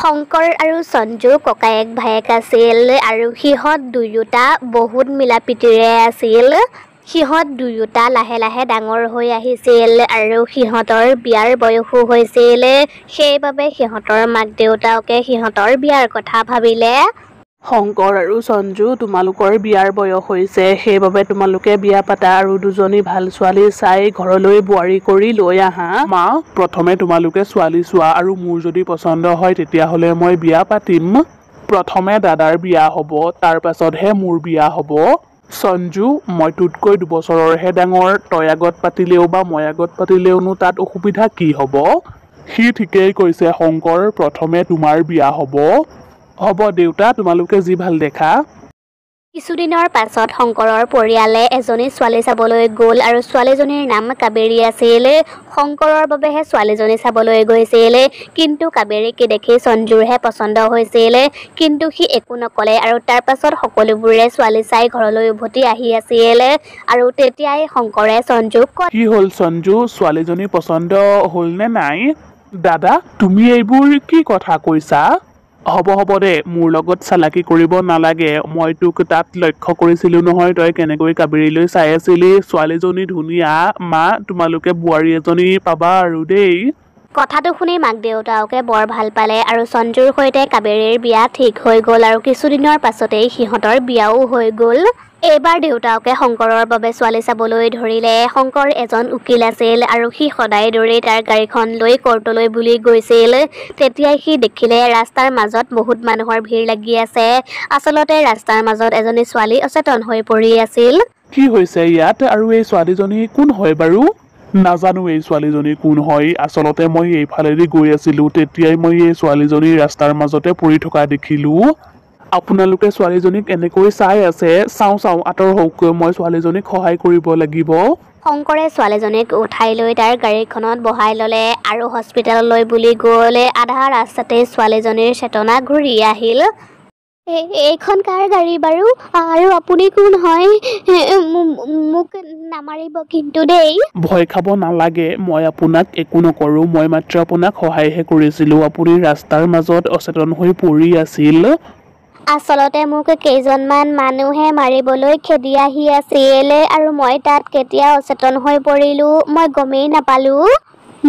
শংকৰ আৰু সঞ্জু ককায়েক ভায়েক আছিল আৰু সিহঁত দুয়োটা বহুত মিলাপ্ৰীতিৰে আছিল। সিহঁত দুয়োটা লাহে লাহে ডাঙৰ হৈ আহিছিল আৰু সিহঁতৰ বিয়াৰ বয়সো হৈছিল। সেইবাবে সিহঁতৰ মাক দেউতাকে সিহঁতৰ বিয়াৰ কথা ভাবিলে। শংকৰ আৰু সঞ্জু, তোমালোকৰ বিয়াৰ বয়স হৈছে, সেইবাবে তোমালোকে বিয়া পাতা আৰু দুজনী ভাল ছোৱালী চাই ঘৰলৈ বোৱাৰী কৰি লৈ আহা। মা, প্ৰথমে তোমালোকে ছোৱালী চোৱা আৰু মোৰ যদি পচন্দ হয় তেতিয়াহ'লে মই বিয়া পাতিম। প্ৰথমে দাদাৰ বিয়া হ'ব, তাৰ পাছতহে মোৰ বিয়া হ'ব। সঞ্জু, মই তোতকৈ 2 বছৰৰহে ডাঙৰ, তই আগত পাতিলেও বা মই আগত পাতিলেওনো তাত অসুবিধা কি হ'ব? সি ঠিকেই কৈছে শংকৰ, প্ৰথমে তোমাৰ বিয়া হ'ব। হ'ব দেউতা, তোমালোকে যি ভাল দেখা। কিছুদিনৰ পাছত শংকৰৰ পৰিয়ালে এজনী ছোৱালী চাবলৈ গ'ল আৰু ছোৱালীজনীৰ নাম কাবেৰী আছিল। শংকৰৰ বাবেহে ছোৱালীজনী চাবলৈ গৈছিল, কিন্তু কাবেৰীক দেখি সঞ্জুৰহে পচন্দ হৈছিল। কিন্তু সি একো নকলে আৰু তাৰ পাছত সকলোবোৰে ছোৱালী চাই ঘৰলৈ উভতি আহি আছিল আৰু তেতিয়াই শংকৰে সঞ্জুক কলে, কি হ'ল সঞ্জু, ছোৱালীজনী পচন্দ হ'লনে নাই? দাদা, তুমি এইবোৰ কি কথা কৈছা? হ'ব দে, মোৰ লগত চালাকি কৰিব নালাগে। মই তোক তাত লক্ষ্য কৰিছিলো নহয়, তই কেনেকৈ কাবেৰীলৈ চাই আছিলি। ছোৱালীজনী ধুনীয়া। মা, তোমালোকে বোৱাৰী এজনী পাবা আৰু দেই। কথাটো শুনি মাক দেউতাকে বৰ ভাল পালে আৰু সঞ্জুৰ সৈতে কাবেৰীৰ বিয়া ঠিক হৈ গ'ল আৰু কিছুদিনৰ পাছতেই সিহঁতৰ বিয়াও হৈ গ'ল। এইবাৰ দেউতাকে শংকৰৰ বাবে ছোৱালী চাবলৈ ধৰিলে। শংকৰ এজন উকিল আছিল আৰু সি সদায় দৰেই তাৰ গাড়ীখন লৈ কৰ্টলৈ বুলি গৈছিল। তেতিয়াই সি দেখিলে ৰাস্তাৰ মাজত বহুত মানুহৰ ভিৰ লাগি আছে। আচলতে ৰাস্তাৰ মাজত এজনী ছোৱালী অচেতন হৈ পৰি আছিল। কি হৈছে ইয়াত, আৰু এই ছোৱালীজনী কোন হয় বাৰু? নাজানো এই ছোৱালীজনী কোন হয়। আচলতে মই এইফালেদি গৈ আছিলো, তেতিয়াই মই এই ছোৱালীজনী ৰাস্তাৰ মাজতে পৰি থকা দেখিলো। আপোনালোকে ছোৱালীজনীক এনেকৈ চাই আছে, চাওঁ আঁতৰ হওক, মই ছোৱালীজনীক সহায় কৰিব লাগিব। শংকৰে ছোৱালীজনীক উঠাই লৈ তাৰ গাড়ীখনত বহাই ল'লে আৰু হস্পিটেললৈ বুলি গ'ল। আধা ৰাস্তাতে ছোৱালীজনীৰ চেতনা ঘূৰি আহিল। এইখন কাৰ গাড়ী বাৰু, আৰু আপুনি কোন হয়? মোক নামাৰিব কিন্তু দেই। ভয় খাব নালাগে, মই আপোনাক একো নকৰো। মই মাত্ৰ আপোনাক সহায়হে কৰিছিলো। আপুনি ৰাস্তাৰ মাজত অচেতন হৈ পৰি আছিল। আচলতে মোক কেইজনমান মানুহে মাৰিবলৈ খেদি আহি আছিল আৰু মই তাত কেতিয়া অচেতন হৈ পৰিলো মই গমেই নাপালো।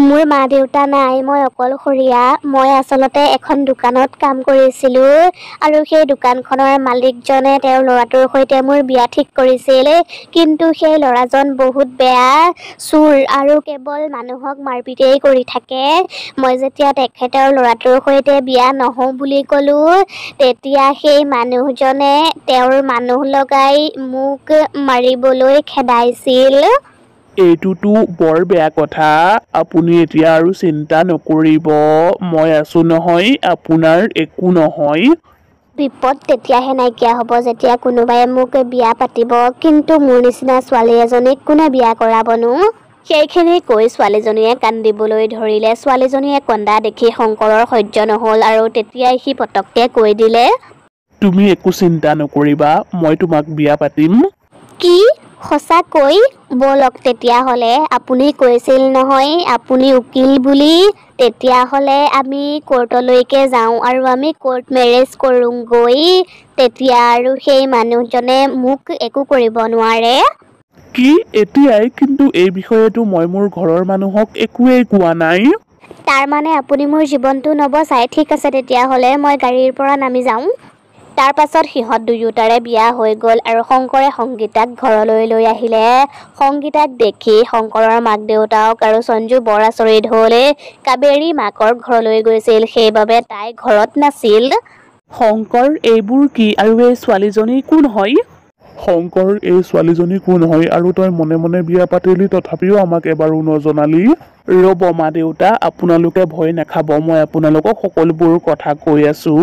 মোৰ মা দেউতা নাই, মই অকলশৰীয়া। মই আচলতে এখন দোকানত কাম কৰিছিলো আৰু সেই দোকানখনৰ মালিকজনে তেওঁৰ ল'ৰাটোৰ সৈতে মোৰ বিয়া ঠিক কৰিছিল। কিন্তু সেই ল'ৰাজন বহুত বেয়া চোৰ আৰু কেৱল মানুহক মাৰপিটেই কৰি থাকে। মই যেতিয়া তেখেতৰ ল'ৰাটোৰ সৈতে বিয়া নহওঁ বুলি ক'লো, তেতিয়া সেই মানুহজনে তেওঁৰ মানুহ লগাই মোক মাৰিবলৈ খেদাইছিল। এইটোতো বৰ বেয়া কথা। আপুনি এতিয়া আৰু চিন্তা নকৰিব, মই আছো নহয়, আপোনাৰ একো নহয়। বিপদ তেতিয়াহে নাইকিয়া হ'ব যেতিয়া কোনোবাই মোক বিয়া পাতিব, কিন্তু মোৰ নিচিনা ছোৱালী এজনীক কোনে বিয়া কৰাবনো? সেইখিনি কৈ ছোৱালীজনীয়ে কান্দিবলৈ ধৰিলে। ছোৱালীজনীয়ে কন্দা দেখি শংকৰৰ সহ্য নহ'ল আৰু তেতিয়াই সি পটককে কৈ দিলে, তুমি একো চিন্তা নকৰিবা, মই তোমাক বিয়া পাতিম। কি? সঁচাকৈ? ব'লক তেতিয়াহ'লে, আপুনি কৈছিল নহয় আপুনি উকিল বুলি। তেতিয়াহ'লে আমি কৰ্টলৈকে যাওঁ আৰু আমি কৰ্ট মেৰেজ কৰোঁগৈ। তেতিয়া আৰু সেই মানুহজনে মোক একো কৰিব নোৱাৰে। কি এতিয়াই? কিন্তু এই বিষয়েতো মই মোৰ ঘৰৰ মানুহক একোৱেই কোৱা নাই। তাৰমানে আপুনি মোৰ জীৱনটো নবচায়। ঠিক আছে তেতিয়াহ'লে মই গাড়ীৰ পৰা নামি যাওঁ। তাৰ পাছত সিহঁত দুয়োটাৰে বিয়া হৈ গ'ল আৰু শংকৰে সংগীতাক ঘৰলৈ লৈ আহিলে। সংগীতাক দেখি শংকৰৰ মাক দেউতাক আৰু সঞ্জু বৰ আচৰিত হ'ল। কাবেৰী মাকৰ ঘৰলৈ গৈছিল, সেইবাবে তাই ঘৰত নাছিল। শংকৰ, এইবোৰ কি আৰু এই ছোৱালীজনী কোন হয়? শংকৰ, এই ছোৱালীজনী কোন হয় আৰু তই মনে মনে বিয়া পাতিলি, তথাপিও আমাক এবাৰো নজনালি? ৰ'ব মা দেউতা, আপোনালোকে ভয় নাখাব, মই আপোনালোকক সকলোবোৰ কথা কৈ আছো।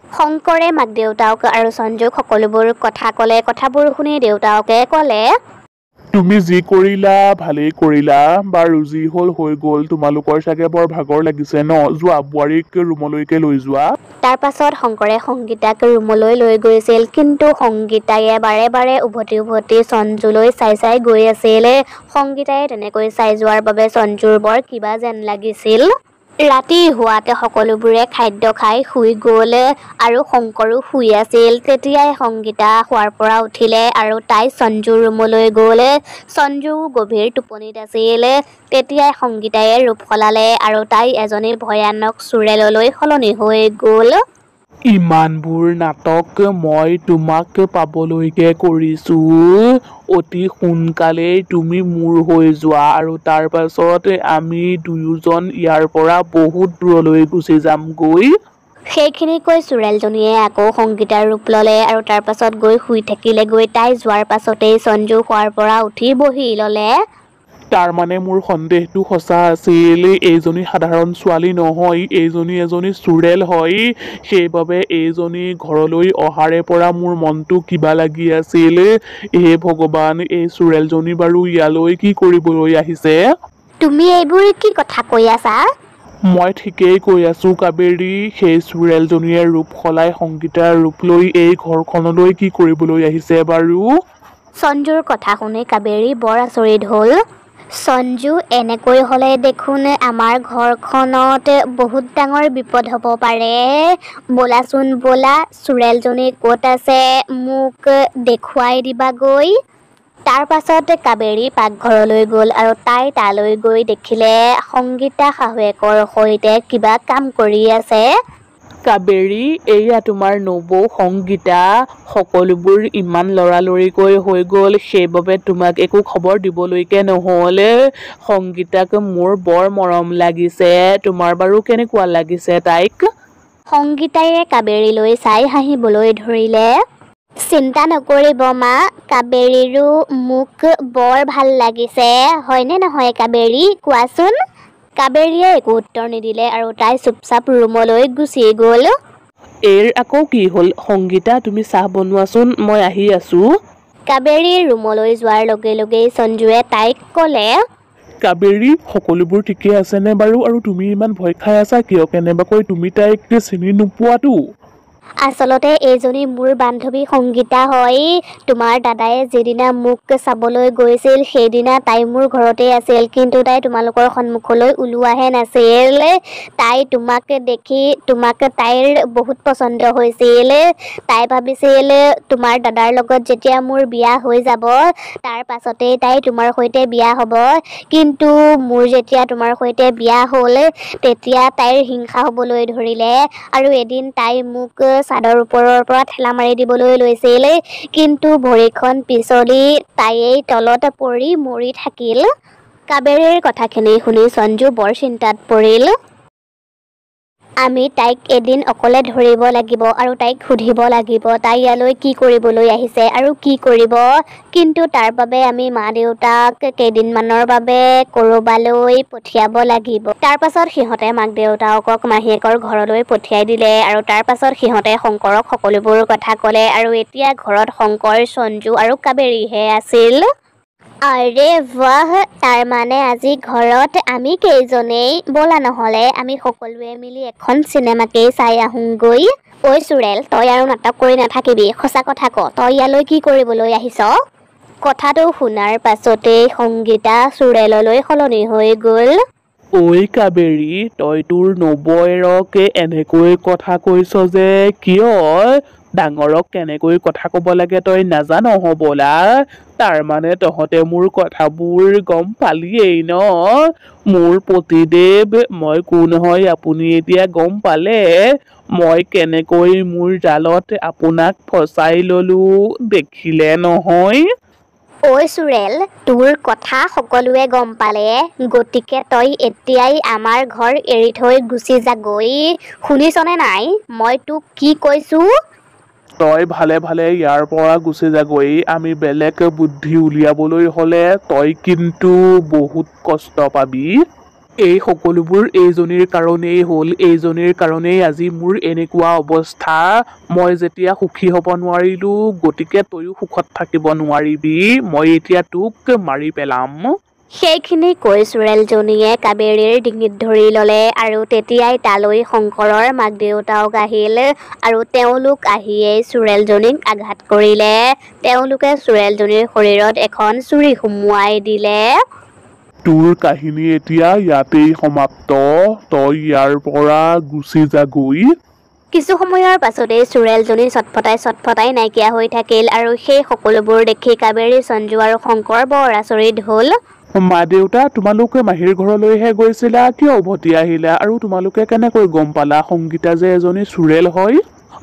শংকৰে মাক দেউতাক আৰু সঞ্জুক সকলোবোৰ কথা ক'লে। কথাবোৰ শুনি দেউতাকে ক'লে, তুমি যি কৰিলা ভালেই কৰিলা। বাৰু যি হ'ল হৈ গ'ল। তোমালোকৰ চাগে বৰ ভাগৰ লাগিছে ন? যোৱা, বোৱাৰীক ৰুমলৈকে লৈ যোৱা। তাৰ পাছত শংকৰে সংগীতাক ৰুমলৈ লৈ গৈছিল, কিন্তু সংগীতাই বাৰে বাৰে উভতি সঞ্জুলৈ চাই গৈ আছিল। সংগীতাই তেনেকৈ চাই যোৱাৰ বাবে সঞ্জুৰ বৰ কিবা যেন লাগিছিল। ৰাতি হোৱাতে সকলোবোৰে খাদ্য খাই শুই গ'ল আৰু শংকৰো শুই আছিল। তেতিয়াই সংগীতা শুৱাৰ পৰা উঠিলে আৰু তাই সঞ্জুৰ ৰুমলৈ গ'ল। সঞ্জু গভীৰ টোপনিত আছিল। তেতিয়াই সংগীতাই ৰূপ সলালে আৰু তাই এজনী ভয়ানক চুৰেললৈ সলনি হৈ গ'ল। ইমানবোৰ নাটক মই তোমাক পাবলৈকে কৰিছো। অতি সোনকালেই তুমি মোৰ হৈ যোৱা আৰু তাৰ পাছত আমি দুয়োজন ইয়াৰ পৰা বহুত দূৰলৈ গুচি যামগৈ। সেইখিনি কৈ চুৰেলজনীয়ে আকৌ সংগীতাৰ ৰূপ ল'লে আৰু তাৰ পাছত গৈ শুই থাকিলেগৈ। তাই যোৱাৰ পাছতেই সঞ্জু শুৱাৰ পৰা উঠি বহি ল'লে। তাৰ মানে মোৰ সন্দেহটো সঁচা আছিল। এইজনী সাধাৰণ ছোৱালী নহয়, এইজনী এজনী চুৰেল হয়। সেইবাবে এইজনী ঘৰলৈ অহাৰে পৰা মোৰ মনটো কিবা লাগি আছিল। হে ভগৱান, এই চুৰেলজনী বাৰু ইয়ালৈ কি কৰিবলৈ আহিছে? তুমি এইবোৰ কি কথা কৈ আছা? মই ঠিকেই কৈ আছো কাবেৰী। সেই চুৰেলজনীয়ে ৰূপ সলাই সংগীতাৰ ৰূপ লৈ এই ঘৰখনলৈ কি কৰিবলৈ আহিছে বাৰু? সঞ্জুৰ কথা শুনি কাবেৰী বৰ আচৰিত হ'ল। সঞ্জু, এনেকৈ হ'লে দেখোন আমাৰ ঘৰখনত বহুত ডাঙৰ বিপদ হ'ব পাৰে। ব'লাচোন ব'লা, চুৰেলজনী ক'ত আছে মোক দেখুৱাই দিবাগৈ। তাৰ পাছত কাবেৰী পাকঘৰলৈ গ'ল আৰু তাই তালৈ গৈ দেখিলে সংগীতা শাহুৱেকৰ সৈতে কিবা কাম কৰি আছে। কাবেৰী, এয়া তোমাৰ নবৌ সংগীতা। সকলোবোৰ ইমান লৰালৰিকৈ হৈ গ'ল, সেইবাবে তোমাক একো খবৰ দিবলৈকে নহ'ল। সংগীতাক মোৰ বৰ মৰম লাগিছে। তোমাৰ বাৰু কেনেকুৱা লাগিছে তাইক? সংগীতাই কাবেৰীলৈ চাই হাঁহিবলৈ ধৰিলে। চিন্তা নকৰিব মা, কাবেৰীৰো মোক বৰ ভাল লাগিছে। হয়নে নহয় কাবেৰী, কোৱাচোন? কাবেৰীয়ে একো উত্তৰ নিদিলে আৰু তাই চুপচাপ ৰুমলৈ গুচি গ'ল। এইৰ আকৌ কি হ'ল? সংগীতা, তুমি চাহ বনোৱাচোন, মই আহি আছো। কাবেৰীৰ ৰুমলৈ যোৱাৰ লগে লগেই সঞ্জুৱে তাইক ক'লে। কাবেৰী, সকলোবোৰ ঠিকে আছেনে বাৰু? আৰু তুমি ইমান ভয় খাই আছা কিয়? কেনেবাকৈ তুমি তাইক চিনি নোপোৱাতো? আচলতে এইজনী মোৰ বান্ধৱী সংগীতা হয়। তোমাৰ দাদাই যিদিনা মোক চাবলৈ গৈছিল সেইদিনা তাই মোৰ ঘৰতে আছিল, কিন্তু তাই তোমালোকৰ সন্মুখলৈ ওলোৱাহে নাছিল। তাই তোমাক দেখি তাইৰ বহুত পচন্দ হৈছিল। তাই ভাবিছিল তোমাৰ দাদাৰ লগত যেতিয়া মোৰ বিয়া হৈ যাব তাৰ পাছতেই তাই তোমাৰ সৈতে বিয়া হ'ব। কিন্তু মোৰ যেতিয়া তোমাৰ সৈতে বিয়া হ'ল তেতিয়া তাইৰ হিংসা হ'বলৈ ধৰিলে আৰু এদিন তাই মোক চাদৰ ওপৰৰ পৰা ঠেলা মাৰি দিবলৈ লৈছিল, কিন্তু ভৰিখন পিছলি তাইয়েই তলত পৰি মৰি থাকিল। কাবেৰীৰ কথাখিনি শুনি সঞ্জু বৰ চিন্তাত পৰিল। আমি তাইক এদিন অকলে ধৰিব লাগিব আৰু তাইক সুধিব লাগিব তাই ইয়ালৈ কি কৰিবলৈ আহিছে আৰু কি কৰিব। কিন্তু তাৰ বাবে আমি মা-দেউতাক কেইদিনমানৰ বাবে ক'ৰবালৈ পঠিয়াব লাগিব। তাৰ পাছত সিহঁতে মাক-দেউতাকক মাহীয়েকৰ ঘৰলৈ পঠিয়াই দিলে আৰু তাৰ পাছত সিহঁতে শংকৰক সকলোবোৰ কথা ক'লে আৰু এতিয়া ঘৰত শংকৰ, সঞ্জু আৰু কাবেৰীহে আছিল। আৰে বাহ, তাৰ মানে আজি ঘৰত আমি কেইজনেই। ব'লা নহ'লে আমি সকলোৱে মিলি এখন চিনেমাকেই চাই আহোঁগৈ। ঐ চুৰেল, তই আৰু নাটক কৰি নাথাকিবি, সঁচা কথা ক, তই ইয়ালৈ কি কৰিবলৈ আহিছ? কথাটো শুনাৰ পাছতেই সংগীতা চুৰেললৈ সলনি হৈ গ'ল। ঐ কাবেৰী, তই তোৰ নবৌৱেৰক এনেকৈ কথা কৈছ যে কিয়? ডাঙৰক কেনেকৈ কথা ক'ব লাগে তই নাজান হ'বলা? তাৰ মানে তহঁতে মোৰ কথাবোৰ গম পালিয়েই ন? মোৰ পতিদেৱ, মই কোন হয় আপুনি এতিয়া গম পালে? মই কেনেকৈ মোৰ জালত আপোনাক ফচাই ললো, দেখিলে নহয়? ঐ চুৰেল, তোৰ কথা সকলোৱে গম পালে, গতিকে তই এতিয়াই আমাৰ ঘৰ এৰি থৈ গুচি যাগৈ। শুনিছনে নাই মই তোক কি কৈছো? তই ভালে ভালে ইয়াৰ পৰা গুচি যাগৈ। আমি বেলেগ বুদ্ধি উলিয়াবলৈ হ'লে তই কিন্তু বহুত কষ্ট পাবি। এই সকলোবোৰ এইজনীৰ কাৰণেই হ'ল। এইজনীৰ কাৰণেই আজি মোৰ এনেকুৱা অৱস্থা। মই যেতিয়া সুখী হ'ব নোৱাৰিলো, গতিকে তইও সুখত থাকিব নোৱাৰিবি। মই এতিয়া তোক মাৰি পেলাম। সেইখিনি কৈ চুৰেলজনীয়ে কাবেৰীৰ ডিঙিত ধৰি ল'লে আৰু তেতিয়াই তালৈ শংকৰৰ মাক-দেউতাক আহিল আৰু তেওঁলোক আহিয়েই চুৰেলজনীক আঘাত কৰিলে। তেওঁলোকে চুৰেলজনীৰ শৰীৰত এখন ছুৰী সুমুৱাই দিলে। তোৰ কাহিনী এতিয়া ইয়াতেই সমাপ্ত তই ইয়াৰ পৰা গুচি যাগৈ কিছু সময়ৰ পাছতেই চোৰেলজনী চটফটাই নাইকিয়া হৈ থাকিল আৰু সেই সকলোবোৰ দেখি কাবেৰী সঞ্জু আৰু শংকৰ বৰ আচৰিত হ'ল মা দেউতা তোমালোকে মাহীৰ ঘৰলৈহে গৈছিলা কিয় উভতি আহিলা আৰু তোমালোকে কেনেকৈ গম পালা সংগীতা যে এজনী চোৰেল হয়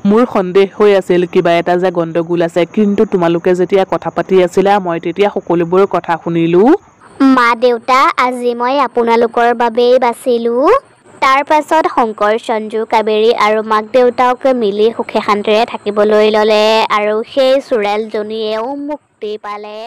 মোৰ সন্দেহ হৈ আছিল কিবা এটা যে গণ্ডগোল আছে কিন্তু তোমালোকে যেতিয়া কথা পাতি আছিলা মই তেতিয়া সকলোবোৰ কথা শুনিলো মা দেউতা আজি মই আপোনালোকৰ বাবেই বাচিলো তাৰ পাছত শংকৰ সঞ্জু কাবেৰী আৰু মাক দেউতাকে মিলি সুখে শান্তিৰে থাকিবলৈ ল'লে আৰু সেই চোৰেলজনীয়েও মুক্তি পালে